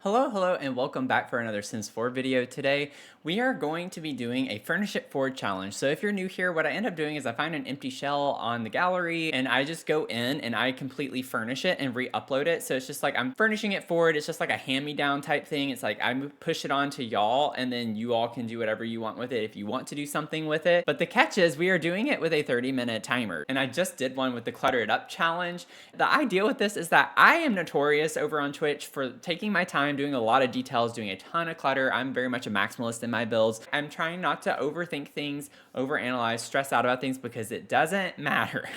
Hello, and welcome back for another Sims 4 video. Today, we are going to be doing a Furnish It Forward challenge. So if you're new here, what I end up doing is I find an empty shell on the gallery, and I just go in and I completely furnish it and re-upload it. So it's just like I'm furnishing it forward. It's just like a hand-me-down type thing. It's like I push it on to y'all, and then you all can do whatever you want with it if you want to do something with it. But the catch is we are doing it with a 30-minute timer, and I just did one with the Clutter It Up challenge. The idea with this is that I am notorious over on Twitch for taking my time, doing a lot of details, doing a ton of clutter. I'm very much a maximalist in my builds. I'm trying not to overthink things, overanalyze, stress out about things because it doesn't matter.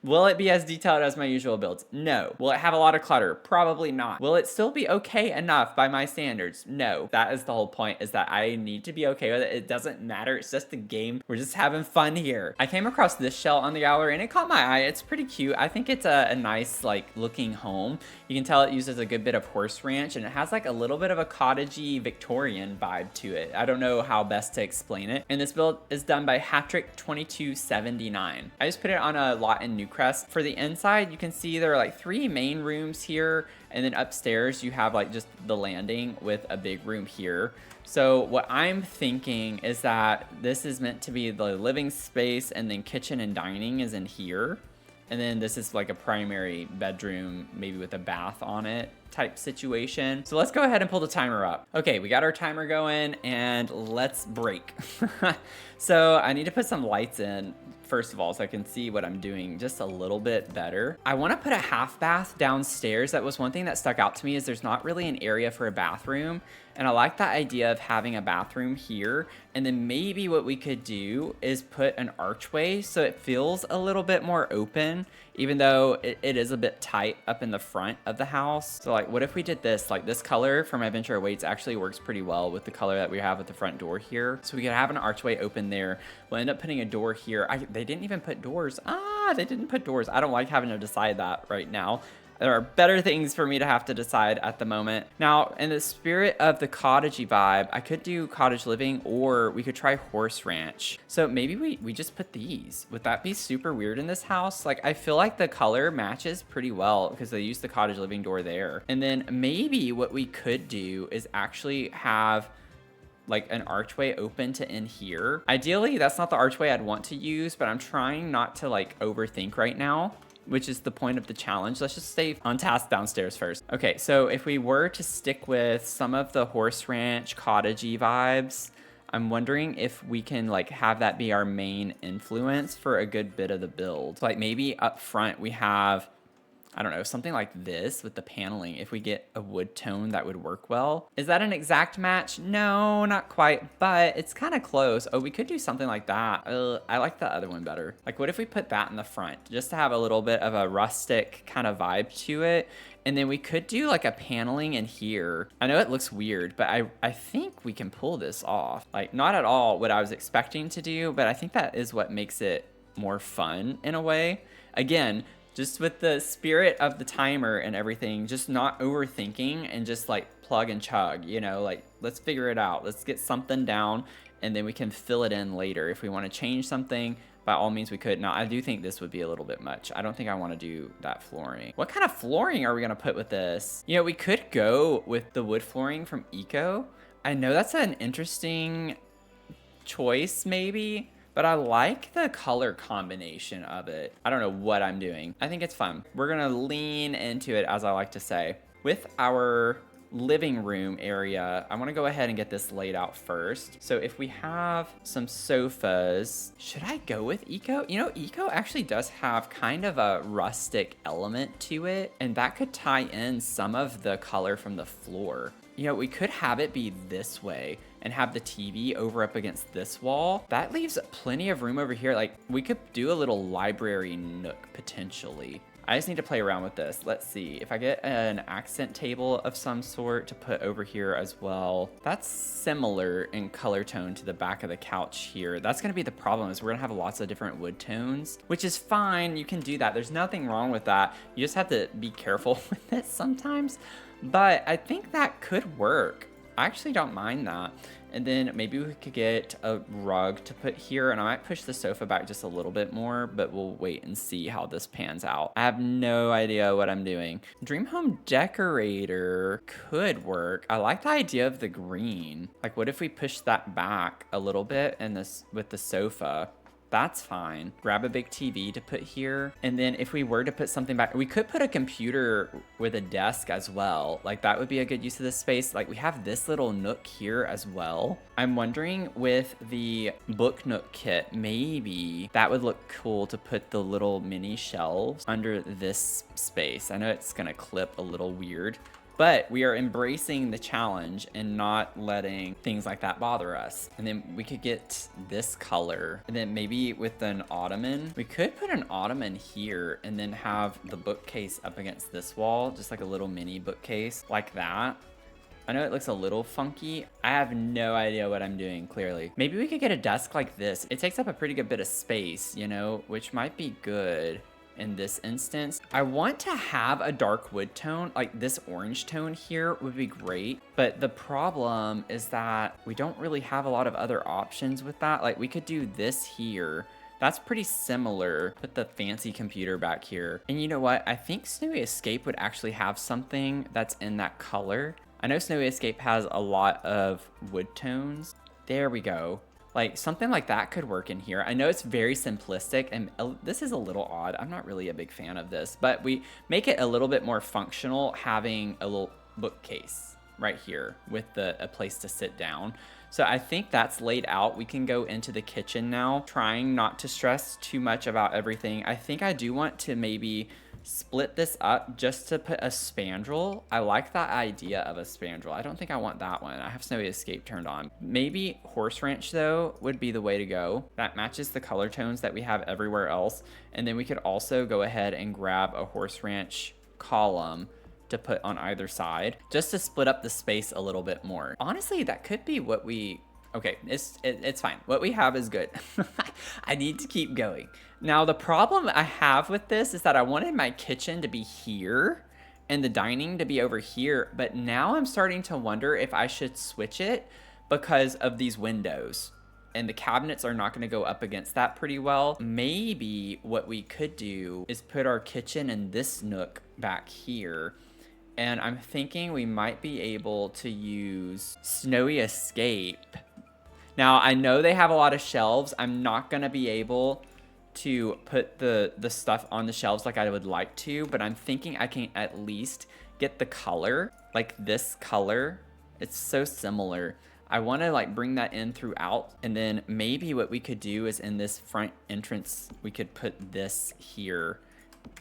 Will it be as detailed as my usual builds? No. Will it have a lot of clutter? Probably not. Will it still be okay enough by my standards? No. That is the whole point, is that I need to be okay with it. It doesn't matter. It's just a game. We're just having fun here. I came across this shell on the gallery and it caught my eye. It's pretty cute. I think it's a nice like looking home. You can tell it uses a good bit of horse ranch, and it has like a little bit of a cottagey Victorian vibe to it. I don't know how best to explain it. And this build is done by Hattrick 2279. I just put it on a lot in Newcrest. For the inside, you can see there are like 3 main rooms here, and then upstairs you have like just the landing with a big room here. So what I'm thinking is that this is meant to be the living space, and then kitchen and dining is in here. And then this is like a primary bedroom, maybe with a bath on it type situation. So let's go ahead and pull the timer up. Okay, we got our timer going, and let's break. So I need to put some lights in first of all, so I can see what I'm doing just a little bit better. I want to put a half bath downstairs. That was one thing that stuck out to me, is there's not really an area for a bathroom. And I like the idea of having a bathroom here. And then maybe what we could do is put an archway so it feels a little bit more open, even though it is a bit tight up in the front of the house. So like, what if we did this? Like this color from Adventure Awaits actually works pretty well with the color that we have at the front door here. So we could have an archway open there. We'll end up putting a door here. They didn't even put doors. They didn't put doors. I don't like having to decide that right now. There are better things for me to have to decide at the moment. Now, in the spirit of the cottagey vibe, I could do cottage living, or we could try horse ranch. So maybe we just put these. Would that be super weird in this house? Like, I feel like the color matches pretty well because they used the cottage living door there. And then maybe what we could do is actually have like an archway open to in here. Ideally, that's not the archway I'd want to use, but I'm trying not to like overthink right now, which is the point of the challenge. Let's just stay on task downstairs first. Okay, so if we were to stick with some of the horse ranch cottagey vibes, I'm wondering if we can like have that be our main influence for a good bit of the build. So, like maybe up front we have, I don't know, something like this with the paneling. If we get a wood tone, that would work well. Is that an exact match? No, not quite, but it's kind of close. Oh, we could do something like that. I like the other one better. Like, what if we put that in the front just to have a little bit of a rustic kind of vibe to it? And then we could do like a paneling in here. I know it looks weird, but I think we can pull this off. Like, not at all what I was expecting to do, but I think that is what makes it more fun in a way. Again, just with the spirit of the timer and everything, just not overthinking and just like plug and chug, you know, like let's figure it out. Let's get something down, and then we can fill it in later. If we want to change something, by all means we could. Now, I do think this would be a little bit much. I don't think I want to do that flooring. What kind of flooring are we going to put with this? You know, we could go with the wood flooring from Eco. I know that's an interesting choice maybe, but I like the color combination of it. I don't know what I'm doing. I think it's fun. We're gonna lean into it, as I like to say. With our living room area, I wanna go ahead and get this laid out first. So if we have some sofas, should I go with Eco? You know, Eco actually does have kind of a rustic element to it, and that could tie in some of the color from the floor. You know, we could have it be this way and have the TV over up against this wall. That leaves plenty of room over here. Like, we could do a little library nook potentially. I just need to play around with this. Let's see if I get an accent table of some sort to put over here as well. That's similar in color tone to the back of the couch here. That's gonna be the problem, is we're gonna have lots of different wood tones, which is fine. You can do that. There's nothing wrong with that. You just have to be careful with it sometimes. But I think that could work. I actually don't mind that. And then maybe we could get a rug to put here, and I might push the sofa back just a little bit more, but we'll wait and see how this pans out. I have no idea what I'm doing. Dream home decorator could work. I like the idea of the green. Like, what if we push that back a little bit and this with the sofa? That's fine. Grab a big TV to put here. And then if we were to put something back, we could put a computer with a desk as well. Like, that would be a good use of this space. Like, we have this little nook here as well. I'm wondering with the book nook kit, maybe that would look cool to put the little mini shelves under this space. I know it's gonna clip a little weird, but we are embracing the challenge and not letting things like that bother us. And then we could get this color. And then maybe with an ottoman, we could put an ottoman here and then have the bookcase up against this wall, just like a little mini bookcase like that. I know it looks a little funky. I have no idea what I'm doing, clearly. Maybe we could get a desk like this. It takes up a pretty good bit of space, you know, which might be good. In this instance, I want to have a dark wood tone, like this orange tone here would be great. But the problem is that we don't really have a lot of other options with that. Like, we could do this here. That's pretty similar. Put the fancy computer back here. And you know what? I think Snowy Escape would actually have something that's in that color. I know Snowy Escape has a lot of wood tones. There we go. Like, something like that could work in here. I know it's very simplistic, and this is a little odd. I'm not really a big fan of this, but we make it a little bit more functional having a little bookcase right here with a place to sit down. So I think that's laid out. We can go into the kitchen now, trying not to stress too much about everything. I think I do want to maybe split this up just to put a spandrel. I like that idea of a spandrel. I don't think I want that one. I have Snowy Escape turned on. Maybe horse ranch though would be the way to go. That matches the color tones that we have everywhere else. And then we could also go ahead and grab a horse ranch column to put on either side just to split up the space a little bit more. Honestly, that could be what we... Okay, it's fine. What we have is good. I need to keep going. Now, the problem I have with this is that I wanted my kitchen to be here and the dining to be over here, but now I'm starting to wonder if I should switch it because of these windows. And the cabinets are not going to go up against that pretty well. Maybe what we could do is put our kitchen in this nook back here. And I'm thinking we might be able to use Snowy Escape. Now, I know they have a lot of shelves. I'm not going to be able to put the stuff on the shelves like I would like to, but I'm thinking I can at least get the color, like this color. It's so similar. I want to like bring that in throughout, and then maybe what we could do is in this front entrance, we could put this here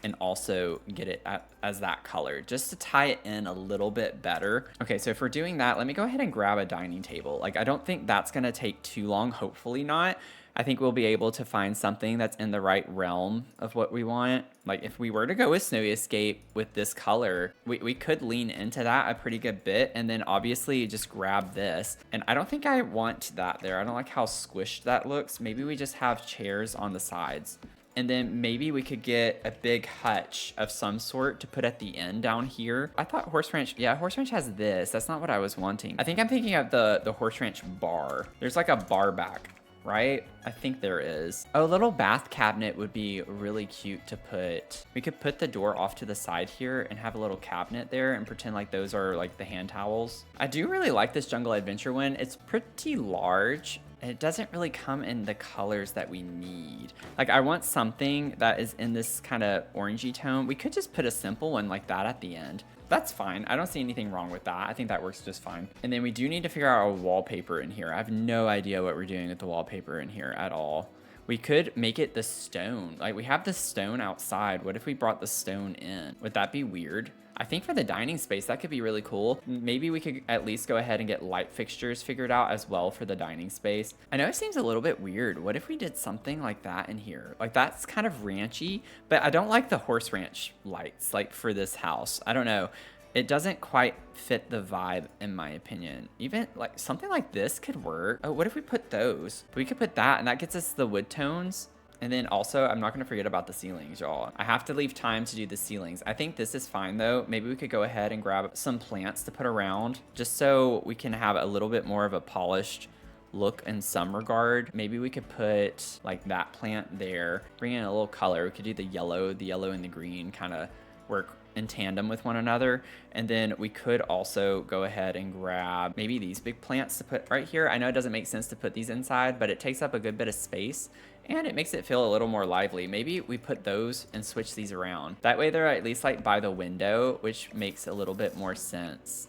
and also get it as that color just to tie it in a little bit better. Okay, so if we're doing that, let me go ahead and grab a dining table. Like, I don't think that's gonna take too long, hopefully not. I think we'll be able to find something that's in the right realm of what we want. Like, if we were to go with Snowy Escape with this color, we could lean into that a pretty good bit, and then obviously just grab this. And I don't think I want that there. I don't like how squished that looks. Maybe we just have chairs on the sides. And then maybe we could get a big hutch of some sort to put at the end down here. I thought Horse Ranch, yeah, Horse Ranch has this. That's not what I was wanting. I think I'm thinking of the Horse Ranch bar. There's like a bar back, right? I think there is. A little bath cabinet would be really cute to put. We could put the door off to the side here and have a little cabinet there and pretend like those are like the hand towels. I do really like this Jungle Adventure one. It's pretty large. And it doesn't really come in the colors that we need. Like, I want something that is in this kind of orangey tone. We could just put a simple one like that at the end. That's fine. I don't see anything wrong with that. I think that works just fine. And then we do need to figure out a wallpaper in here. I have no idea what we're doing with the wallpaper in here at all. We could make it the stone. Like, we have the stone outside. What if we brought the stone in? Would that be weird? I think for the dining space, that could be really cool. Maybe we could at least go ahead and get light fixtures figured out as well for the dining space. I know it seems a little bit weird. What if we did something like that in here? Like, that's kind of ranchy, but I don't like the horse ranch lights, like, for this house. I don't know. It doesn't quite fit the vibe, in my opinion. Even like something like this could work. Oh, what if we put those? We could put that, and that gets us the wood tones. And then also, I'm not going to forget about the ceilings, y'all. I have to leave time to do the ceilings. I think this is fine, though. Maybe we could go ahead and grab some plants to put around, just so we can have a little bit more of a polished look in some regard. Maybe we could put like that plant there, bring in a little color. We could do the yellow and the green kind of work in tandem with one another. And then we could also go ahead and grab maybe these big plants to put right here. I know it doesn't make sense to put these inside, but it takes up a good bit of space and it makes it feel a little more lively. Maybe we put those and switch these around. That way they're at least like by the window, which makes a little bit more sense.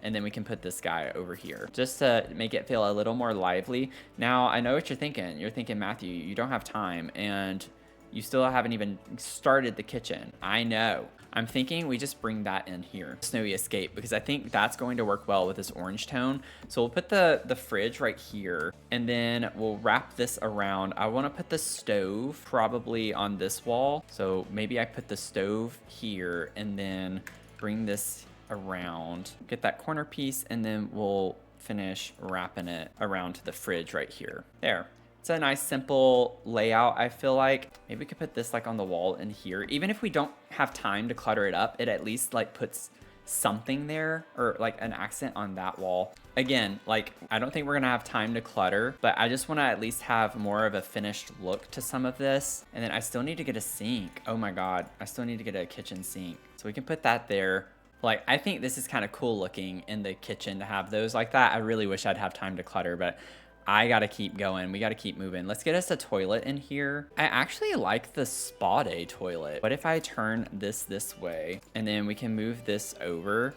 And then we can put this guy over here just to make it feel a little more lively. Now, I know what you're thinking. You're thinking, Matthew, you don't have time and you still haven't even started the kitchen. I know. I'm thinking we just bring that in here, Snowy Escape, because I think that's going to work well with this orange tone. So we'll put the fridge right here, and then we'll wrap this around. I want to put the stove probably on this wall. So maybe I put the stove here and then bring this around, get that corner piece, and then we'll finish wrapping it around the fridge right here. There. It's a nice simple layout. I feel like maybe we could put this like on the wall in here. Even if we don't have time to clutter it up, it at least like puts something there, or like an accent on that wall. Again, like I don't think we're gonna have time to clutter, but I just want to at least have more of a finished look to some of this. And then I still need to get a sink. Oh my God, I still need to get a kitchen sink. So we can put that there. Like, I think this is kind of cool looking in the kitchen to have those like that. I really wish I'd have time to clutter, but I gotta keep going. We gotta keep moving. Let's get us a toilet in here. I actually like the spa day toilet. What if I turn this way and then we can move this over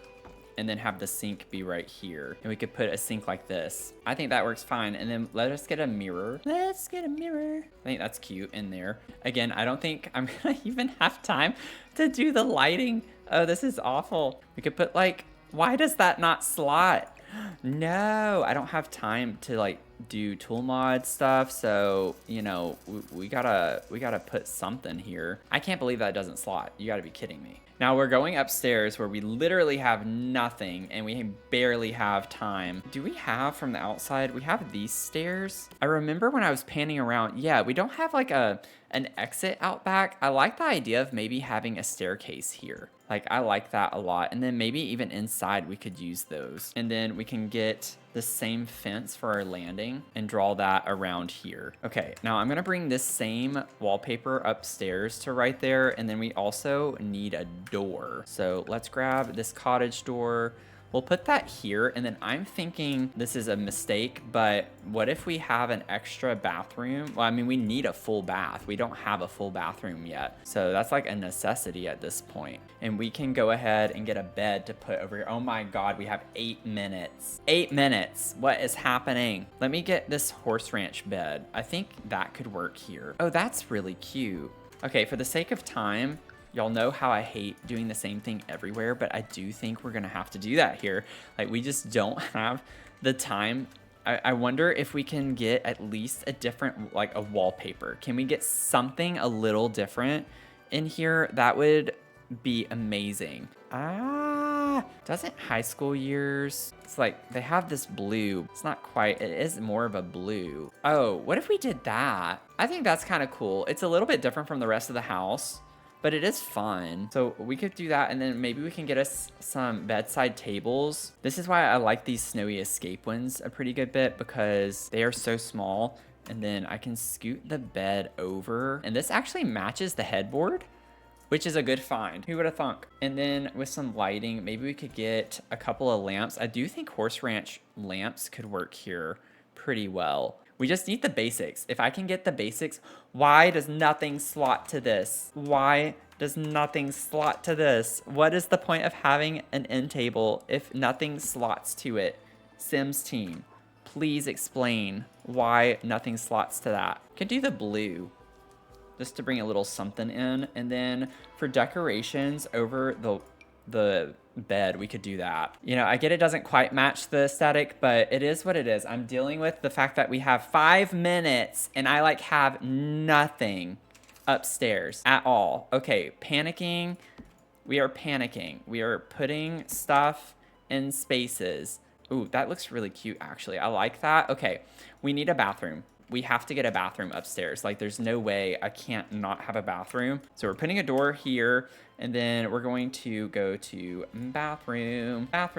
and then have the sink be right here. And we could put a sink like this. I think that works fine. And then let us get a mirror. Let's get a mirror. I think that's cute in there. Again, I don't think I'm gonna even have time to do the lighting. Oh, this is awful. We could put like, why does that not slot? No, I don't have time to like do tool mod stuff. So, you know, we gotta put something here. I can't believe that doesn't slot. You gotta be kidding me. Now we're going upstairs where we literally have nothing and we barely have time. Do we have from the outside? We have these stairs. I remember when I was panning around, yeah, we don't have like an exit out back. I like the idea of maybe having a staircase here. Like, I like that a lot. And then maybe even inside we could use those. And then we can get the same fence for our landing and draw that around here. Okay, now I'm gonna bring this same wallpaper upstairs to right there. And then we also need a door. So let's grab this cottage door. We'll put that here, and then I'm thinking this is a mistake, but what if we have an extra bathroom? Well, I mean, we need a full bath. We don't have a full bathroom yet. So that's like a necessity at this point. And we can go ahead and get a bed to put over here. Oh my God, we have 8 minutes. 8 minutes, what is happening? Let me get this horse ranch bed. I think that could work here. Oh, that's really cute. Okay, for the sake of time, y'all know how I hate doing the same thing everywhere, but I do think we're gonna have to do that here. Like, we just don't have the time. I wonder if we can get at least a different, like a wallpaper. Can we get something a little different in here? That would be amazing. Doesn't high school years, it's like they have this blue. It's not quite, it is more of a blue. Oh, what if we did that? I think that's kind of cool. It's a little bit different from the rest of the house, but it is fun. So we could do that, and then maybe we can get us some bedside tables. This is why I like these Snowy Escape ones a pretty good bit, because they are so small. And then I can scoot the bed over, and this actually matches the headboard, which is a good find. Who would have thunk? And then with some lighting, maybe we could get a couple of lamps. I do think Horse Ranch lamps could work here pretty well. We just need the basics. If I can get the basics, why does nothing slot to this? Why does nothing slot to this? What is the point of having an end table if nothing slots to it? Sims team, please explain why nothing slots to that. Could do the blue, just to bring a little something in. And then for decorations over the bed, we could do that. You know, I get it doesn't quite match the aesthetic, but it is what it is. I'm dealing with the fact that we have 5 minutes and I like have nothing upstairs at all. Okay, panicking. We are panicking. We are putting stuff in spaces. Ooh, that looks really cute actually. I like that. Okay, we need a bathroom. we have to get a bathroom upstairs. Like there's no way I can't not have a bathroom. So we're putting a door here, and then we're going to go to bathroom. What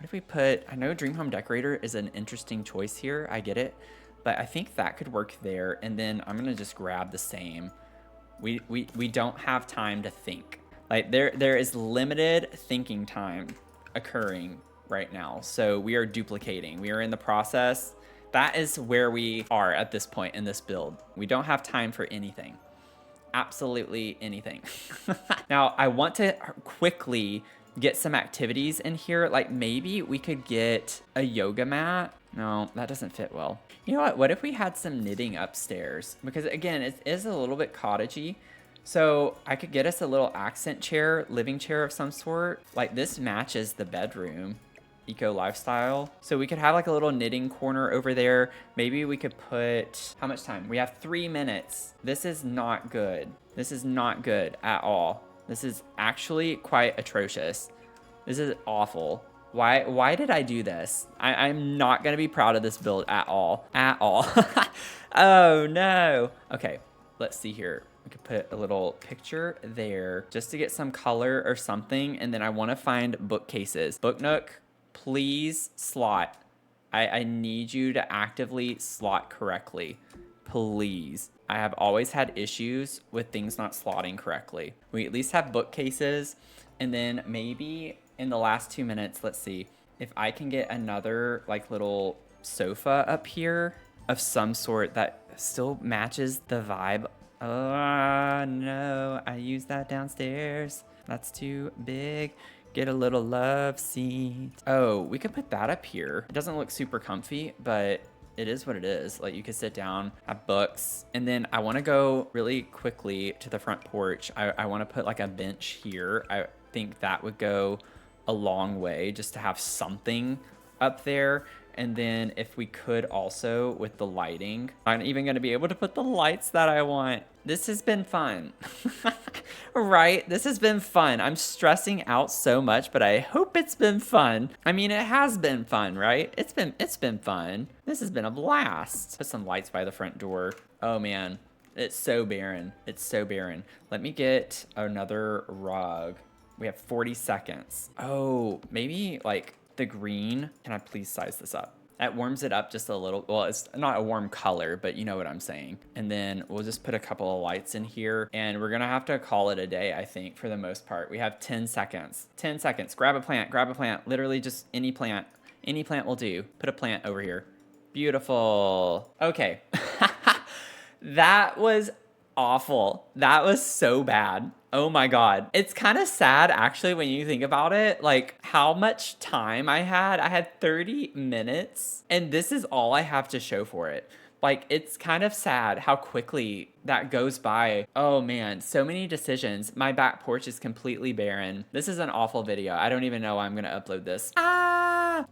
if we put, I know Dream Home Decorator is an interesting choice here. I get it, but I think that could work there. And then I'm gonna just grab the same. We don't have time to think. Like there is limited thinking time occurring right now. So we are duplicating. We are in the process. That is where we are at this point in this build. We don't have time for anything. Absolutely anything. Now, I want to quickly get some activities in here. Like maybe we could get a yoga mat. No, that doesn't fit well. You know what? What if we had some knitting upstairs? Because again, it is a little bit cottagey. So I could get us a little accent chair, living chair of some sort. Like this matches the bedroom. Eco lifestyle. So we could have like a little knitting corner over there. Maybe we could put, how much time? We have 3 minutes. This is not good. This is not good at all. This is actually quite atrocious. This is awful. Why did I do this? I'm not gonna be proud of this build at all. At all. Oh no. Okay, let's see here. We could put a little picture there just to get some color or something. And then I wanna find bookcases. Book Nook, please slot. I need you to actively slot correctly. Please. I have always had issues with things not slotting correctly. We at least have bookcases. And then maybe in the last 2 minutes, let's see if I can get another like little sofa up here of some sort that still matches the vibe. Oh no, I used that downstairs. That's too big. Get a little love seat. Oh, we could put that up here. It doesn't look super comfy, but it is what it is. Like you could sit down, have books, and then I want to go really quickly to the front porch. I want to put like a bench here. I think that would go a long way just to have something up there. And then if we could also with the lighting, I'm even going to be able to put the lights that I want. This has been fun. Right? This has been fun. I'm stressing out so much, but I hope it's been fun. I mean, it has been fun, right? It's been fun. This has been a blast. Put some lights by the front door. Oh man, it's so barren. It's so barren. Let me get another rug. We have 40 seconds. Oh, maybe like the green. Can I please size this up? That warms it up just a little. Well, it's not a warm color, but you know what I'm saying. And then we'll just put a couple of lights in here and we're gonna have to call it a day, I think, for the most part. We have 10 seconds. 10 seconds. Grab a plant. Literally just any plant. Any plant will do. Put a plant over here. Beautiful. Okay. That was awful. That was so bad. Oh my God. It's kind of sad actually when you think about it, like how much time I had. I had 30 minutes and this is all I have to show for it. Like it's kind of sad how quickly that goes by. Oh man, so many decisions. My back porch is completely barren. This is an awful video. I don't even know why I'm gonna upload this.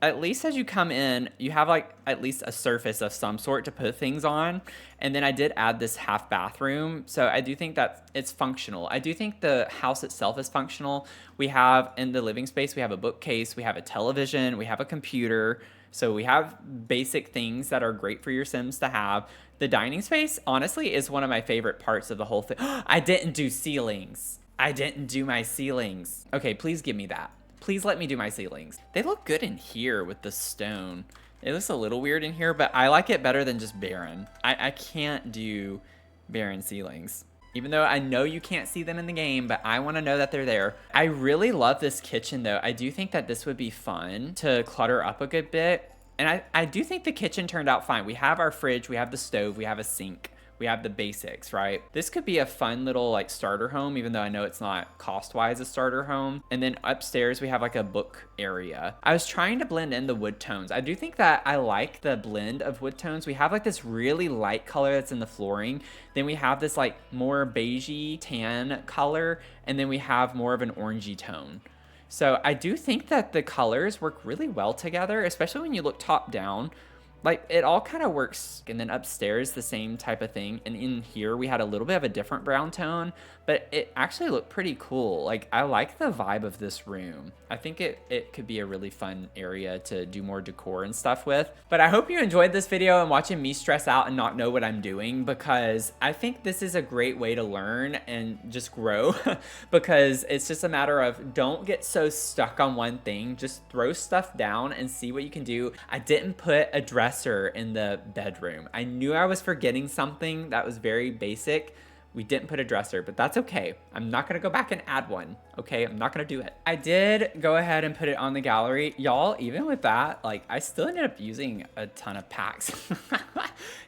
At least as you come in, you have like at least a surface of some sort to put things on. And then I did add this half bathroom. So I do think that it's functional. I do think the house itself is functional. We have in the living space, we have a bookcase, we have a television, we have a computer. So we have basic things that are great for your Sims to have. The dining space, honestly, is one of my favorite parts of the whole thing. I didn't do ceilings. I didn't do my ceilings. Okay, please give me that. Please let me do my ceilings. They look good in here with the stone. It looks a little weird in here, but I like it better than just barren. I can't do barren ceilings. Even though I know you can't see them in the game, but I want to know that they're there. I really love this kitchen though. I do think that this would be fun to clutter up a good bit. And I do think the kitchen turned out fine. We have our fridge, we have the stove, we have a sink. We have the basics, right? This could be a fun little like starter home, even though I know it's not cost-wise a starter home. And then upstairs, we have like a book area. I was trying to blend in the wood tones. I do think that I like the blend of wood tones. We have like this really light color that's in the flooring. Then we have this like more beigey tan color. And then we have more of an orangey tone. So I do think that the colors work really well together, especially when you look top down. Like it all kind of works. And then upstairs, the same type of thing. And in here, we had a little bit of a different brown tone, but it actually looked pretty cool. Like, I like the vibe of this room. I think it could be a really fun area to do more decor and stuff with. But I hope you enjoyed this video and watching me stress out and not know what I'm doing, because I think this is a great way to learn and just grow because it's just a matter of don't get so stuck on one thing. Just throw stuff down and see what you can do. I didn't put a dresser in the bedroom. I knew I was forgetting something that was very basic. We didn't put a dresser, but that's okay. I'm not gonna go back and add one, okay? I'm not gonna do it. I did go ahead and put it on the gallery. Y'all, even with that, like, I still ended up using a ton of packs.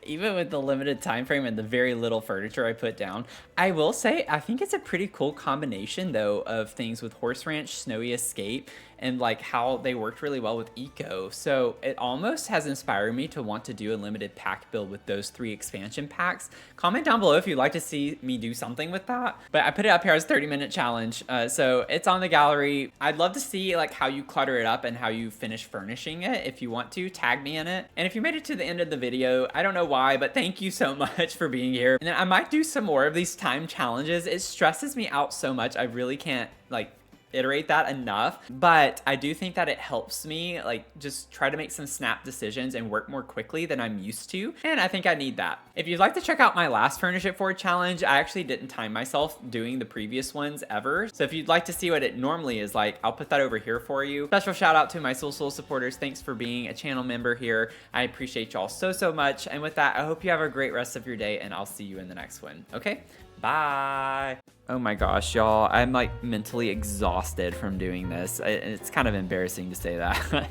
Even with the limited time frame and the very little furniture I put down. I will say, I think it's a pretty cool combination, though, of things with Horse Ranch, Snowy Escape, and like how they worked really well with Eco. So it almost has inspired me to want to do a limited pack build with those 3 expansion packs. Comment down below if you'd like to see me do something with that. But I put it up here as 30-minute challenge. So it's on the gallery. I'd love to see like how you clutter it up and how you finish furnishing it. If you want to, tag me in it. And if you made it to the end of the video, I don't know why, but thank you so much for being here. And then I might do some more of these time challenges. It stresses me out so much. I really can't like iterate that enough, but I do think that it helps me like just try to make some snap decisions and work more quickly than I'm used to, and I think I need that. If you'd like to check out my last Furnish It Forward challenge, I actually didn't time myself doing the previous ones ever, so if you'd like to see what it normally is like, I'll put that over here for you. Special shout out to my soul supporters. Thanks for being a channel member here. I appreciate y'all so much, and with that, I hope you have a great rest of your day, and I'll see you in the next one. Okay, bye. Oh my gosh, y'all, I'm like mentally exhausted from doing this. It's kind of embarrassing to say that.